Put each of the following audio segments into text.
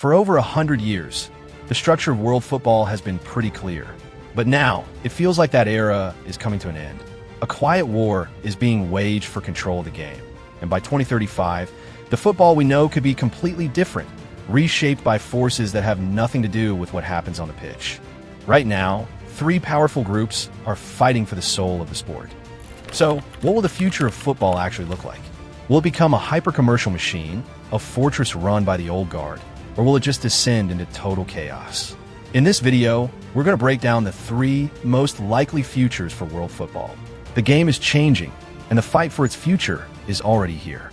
For over 100 years, the structure of world football has been pretty clear. But now, it feels like that era is coming to an end. A quiet war is being waged for control of the game. And by 2035, the football we know could be completely different, reshaped by forces that have nothing to do with what happens on the pitch. Right now, three powerful groups are fighting for the soul of the sport. So, what will the future of football actually look like? Will it become a hyper-commercial machine, a fortress run by the old guard, or will it just descend into total chaos? In this video, we're going to break down the three most likely futures for world football. The game is changing, and the fight for its future is already here.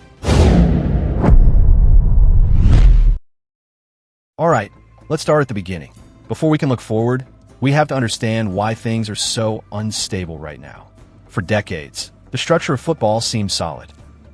Alright, let's start at the beginning. Before we can look forward, we have to understand why things are so unstable right now. For decades, the structure of football seemed solid.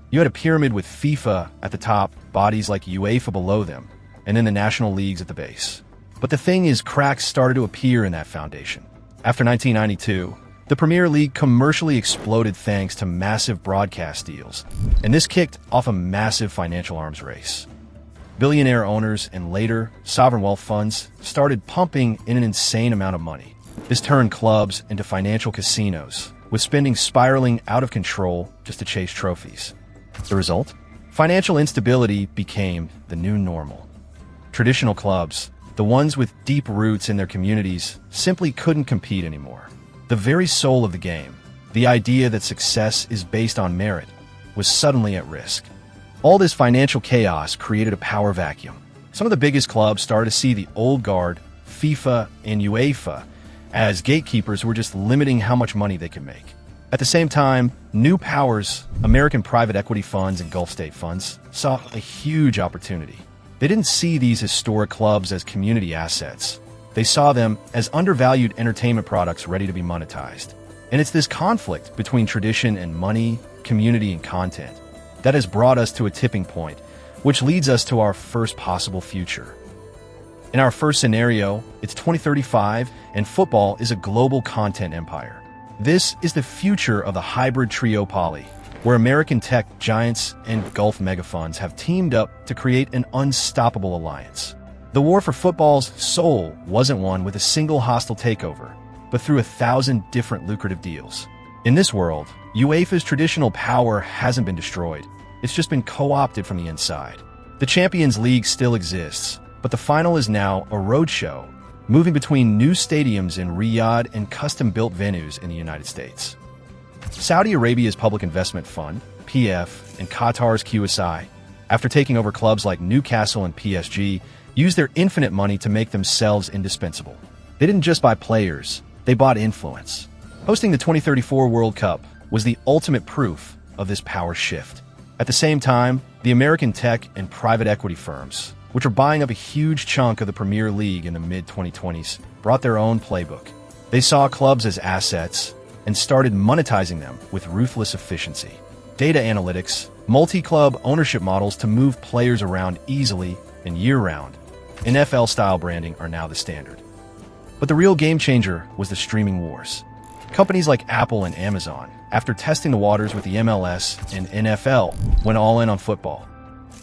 You had a pyramid with FIFA at the top, bodies like UEFA below them, and then the national leagues at the base. But the thing is, cracks started to appear in that foundation. After 1992, the Premier League commercially exploded thanks to massive broadcast deals, and this kicked off a massive financial arms race. Billionaire owners and later sovereign wealth funds started pumping in an insane amount of money. This turned clubs into financial casinos, with spending spiraling out of control just to chase trophies. The result? Financial instability became the new normal. Traditional clubs, the ones with deep roots in their communities, simply couldn't compete anymore. The very soul of the game, the idea that success is based on merit, was suddenly at risk. All this financial chaos created a power vacuum. Some of the biggest clubs started to see the old guard, FIFA and UEFA, as gatekeepers who were just limiting how much money they could make. At the same time, new powers, American private equity funds and Gulf state funds, saw a huge opportunity. They didn't see these historic clubs as community assets. They saw them as undervalued entertainment products ready to be monetized. And it's this conflict between tradition and money, community and content, that has brought us to a tipping point, which leads us to our first possible future. In our first scenario, it's 2035, and football is a global content empire. This is the future of the hybrid trio poly, where American tech giants and Gulf megafunds have teamed up to create an unstoppable alliance. The war for football's soul wasn't won with a single hostile takeover, but through 1,000 different lucrative deals. In this world, UEFA's traditional power hasn't been destroyed. It's just been co-opted from the inside. The Champions League still exists, but the final is now a roadshow, moving between new stadiums in Riyadh and custom-built venues in the United States. Saudi Arabia's Public Investment Fund, PF, and Qatar's QSI, after taking over clubs like Newcastle and PSG, used their infinite money to make themselves indispensable. They didn't just buy players, they bought influence. Hosting the 2034 World Cup was the ultimate proof of this power shift. At the same time, the American tech and private equity firms, which are buying up a huge chunk of the Premier League in the mid-2020s, brought their own playbook. They saw clubs as assets and started monetizing them with ruthless efficiency. Data analytics, multi-club ownership models to move players around easily and year-round, NFL-style branding are now the standard. But the real game changer was the streaming wars. Companies like Apple and Amazon, after testing the waters with the MLS and NFL, went all in on football.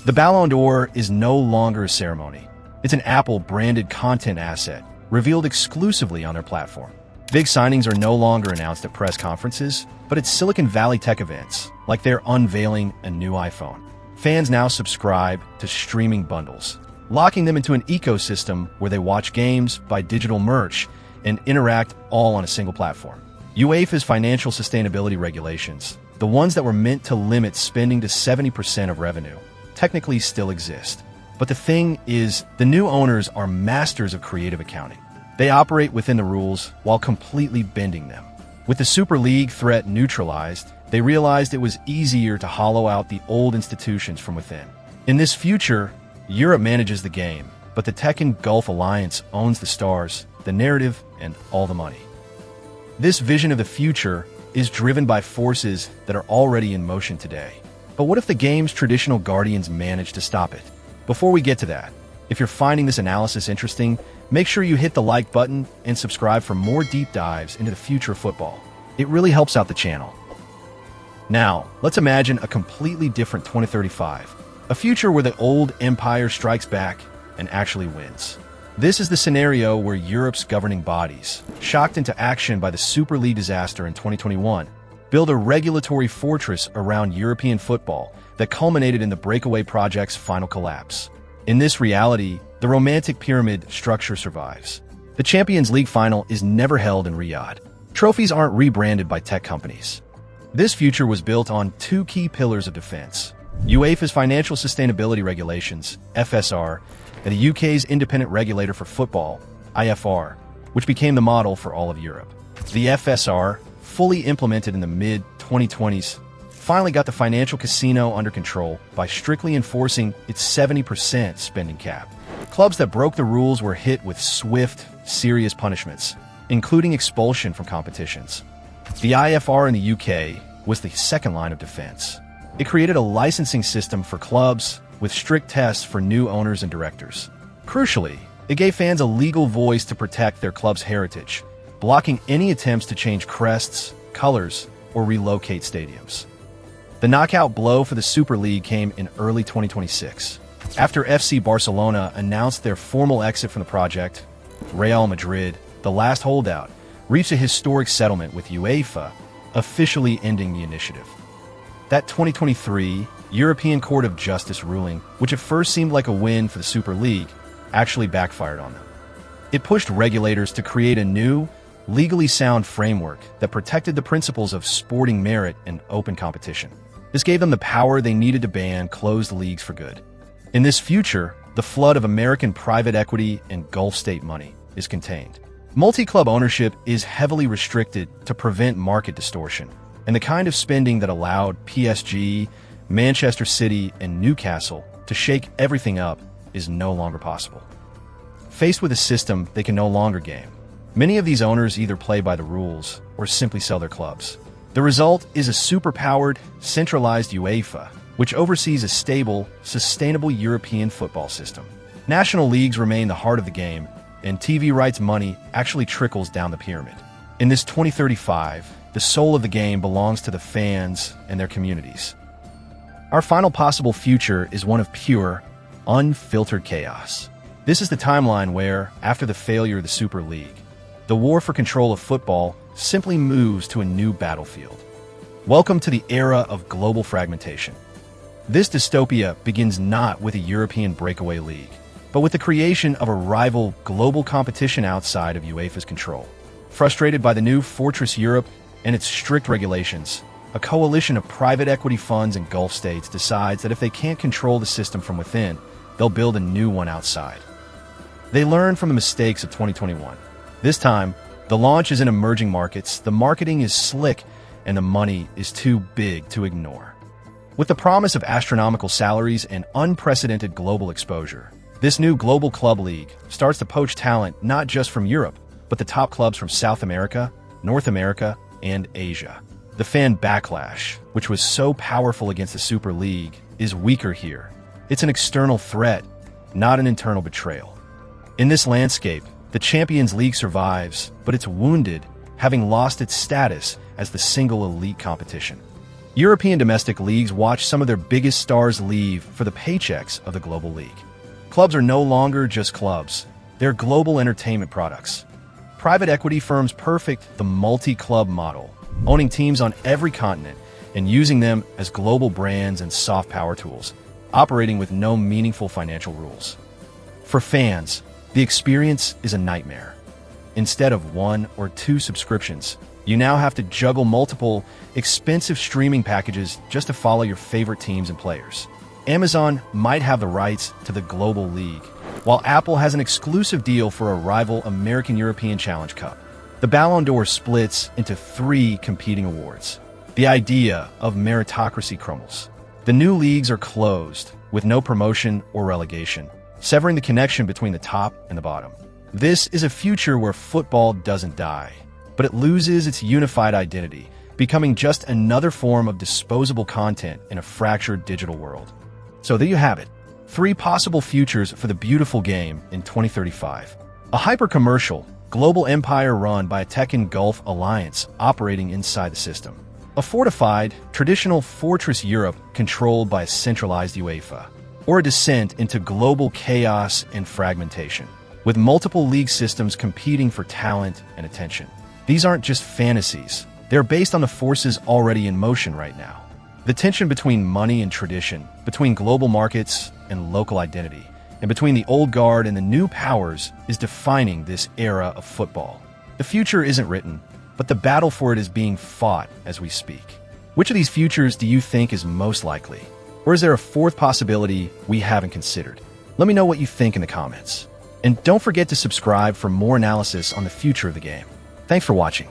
The Ballon d'Or is no longer a ceremony. It's an Apple-branded content asset, revealed exclusively on their platform. Big signings are no longer announced at press conferences, but at Silicon Valley tech events, like they're unveiling a new iPhone. Fans now subscribe to streaming bundles, locking them into an ecosystem where they watch games, buy digital merch, and interact all on a single platform. UEFA's financial sustainability regulations, the ones that were meant to limit spending to 70% of revenue, technically still exist. But the thing is, the new owners are masters of creative accounting. They operate within the rules while completely bending them. With the Super League threat neutralized, they realized it was easier to hollow out the old institutions from within. In this future, Europe manages the game, but the Tech and Gulf Alliance owns the stars, the narrative, and all the money. This vision of the future is driven by forces that are already in motion today. But what if the game's traditional guardians manage to stop it? Before we get to that, if you're finding this analysis interesting, make sure you hit the like button and subscribe for more deep dives into the future of football. It really helps out the channel. Now, let's imagine a completely different 2035. A future where the old empire strikes back, and actually wins. This is the scenario where Europe's governing bodies, shocked into action by the Super League disaster in 2021, build a regulatory fortress around European football that culminated in the breakaway project's final collapse. In this reality, the romantic pyramid structure survives. The Champions League final is never held in Riyadh. Trophies aren't rebranded by tech companies. This future was built on two key pillars of defense: UEFA's Financial Sustainability Regulations, FSR, and the UK's Independent Regulator for Football, IFR, which became the model for all of Europe. The FSR, fully implemented in the mid-2020s, finally got the financial casino under control by strictly enforcing its 70% spending cap. Clubs that broke the rules were hit with swift, serious punishments, including expulsion from competitions. The IFR in the UK was the second line of defense. It created a licensing system for clubs with strict tests for new owners and directors. Crucially, it gave fans a legal voice to protect their club's heritage, blocking any attempts to change crests, colors, or relocate stadiums. The knockout blow for the Super League came in early 2026. After FC Barcelona announced their formal exit from the project, Real Madrid, the last holdout, reached a historic settlement with UEFA, officially ending the initiative. That 2023 European Court of Justice ruling, which at first seemed like a win for the Super League, actually backfired on them. It pushed regulators to create a new, legally sound framework that protected the principles of sporting merit and open competition. This gave them the power they needed to ban closed leagues for good. In this future, the flood of American private equity and Gulf state money is contained. Multi-club ownership is heavily restricted to prevent market distortion, and the kind of spending that allowed PSG, Manchester City, and Newcastle to shake everything up is no longer possible. Faced with a system they can no longer game, many of these owners either play by the rules or simply sell their clubs. The result is a superpowered, centralized UEFA, which oversees a stable, sustainable European football system. National leagues remain the heart of the game, and TV rights money actually trickles down the pyramid. In this 2035, the soul of the game belongs to the fans and their communities. Our final possible future is one of pure, unfiltered chaos. This is the timeline where, after the failure of the Super League, the war for control of football simply moves to a new battlefield. Welcome to the era of global fragmentation. This dystopia begins not with a European breakaway league, but with the creation of a rival global competition outside of UEFA's control. Frustrated by the new Fortress Europe and its strict regulations, a coalition of private equity funds and Gulf states decides that if they can't control the system from within, they'll build a new one outside. They learn from the mistakes of 2021. This time, the launch is in emerging markets, the marketing is slick, and the money is too big to ignore. With the promise of astronomical salaries and unprecedented global exposure, this new global club league starts to poach talent not just from Europe, but the top clubs from South America, North America, and Asia. The fan backlash, which was so powerful against the Super League, is weaker here. It's an external threat, not an internal betrayal. In this landscape, the Champions League survives, but it's wounded, having lost its status as the single elite competition. European domestic leagues watch some of their biggest stars leave for the paychecks of the global league. Clubs are no longer just clubs. They're global entertainment products. Private equity firms perfect the multi-club model, owning teams on every continent and using them as global brands and soft power tools, operating with no meaningful financial rules. For fans, the experience is a nightmare. Instead of one or two subscriptions, you now have to juggle multiple, expensive streaming packages just to follow your favorite teams and players. Amazon might have the rights to the global league, while Apple has an exclusive deal for a rival American-European Challenge Cup. The Ballon d'Or splits into 3 competing awards. The idea of meritocracy crumbles. The new leagues are closed, with no promotion or relegation, severing the connection between the top and the bottom. This is a future where football doesn't die, but it loses its unified identity, becoming just another form of disposable content in a fractured digital world. So there you have it. 3 possible futures for the beautiful game in 2035. A hyper-commercial, global empire run by a tech and Gulf alliance operating inside the system. A fortified, traditional Fortress Europe controlled by a centralized UEFA. or a descent into global chaos and fragmentation, with multiple league systems competing for talent and attention. These aren't just fantasies. They're based on the forces already in motion right now. The tension between money and tradition, between global markets and local identity, and between the old guard and the new powers is defining this era of football. The future isn't written, but the battle for it is being fought as we speak. Which of these futures do you think is most likely? Or is there a fourth possibility we haven't considered? Let me know what you think in the comments. And don't forget to subscribe for more analysis on the future of the game. Thanks for watching.